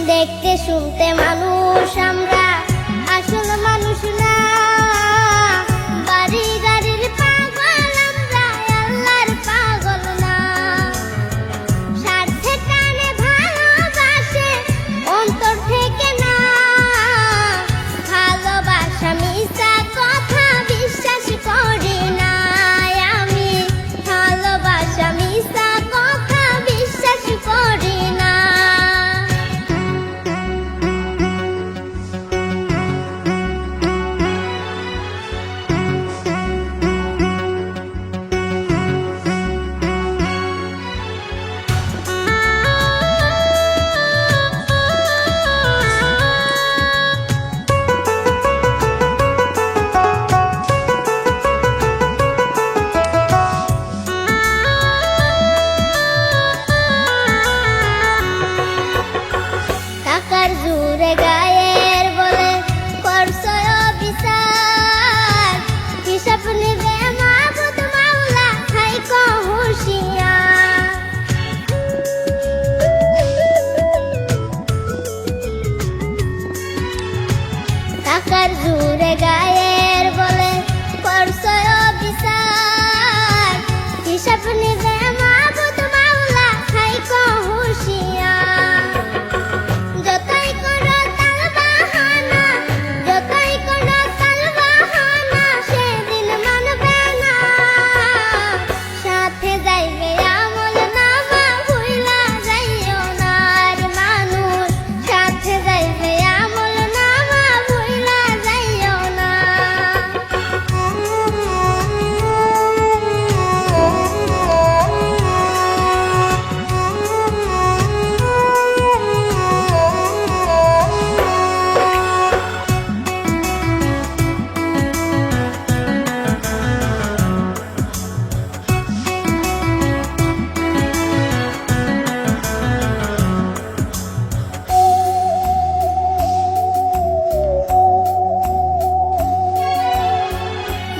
দেখতে শুনতে মানুষ আমরা, আসল মানুষ না। বাড়ি গাড়ির পাগল আমরা, আল্লাহর পাগল না। স্বার্থে টানে ভালোবাসে অন্তর থেকে না। ভালোবাসা মিছা কথা বিশ্বাস করি না আমি। ভালোবাসা মিছা কথা বিশ্বাস করি না। টাকার জোরে গায়ের বলে করছো বিচার। হিসাব নিবে মাবুদ মাওলা, থাইকো হুঁশিয়ার। টাকার জোরে গায়ের বলে করছো বিচার। হিসাব নিবে মাবুদ মাওলা, থাইকো হুঁশিয়ার। যতই করো তালবাহানা, যতই করো তালবাহানা, সেদিন মানবে না। সাথে যাইবে আমল নামা, ভুইলা যাইও না রে মানুষ। সাথে যাইবে আমল নামা, ভুইলা যাইও না।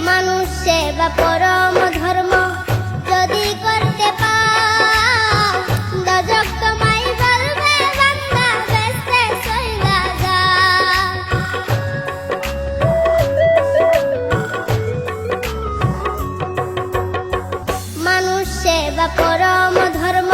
মানুষ সেবা পরম ধর্ম যদি করতে পাও, দজক তোমায় বলবে বান্দা বেস্তে চইলা যা। মানুষ সেবা পরম ধর্ম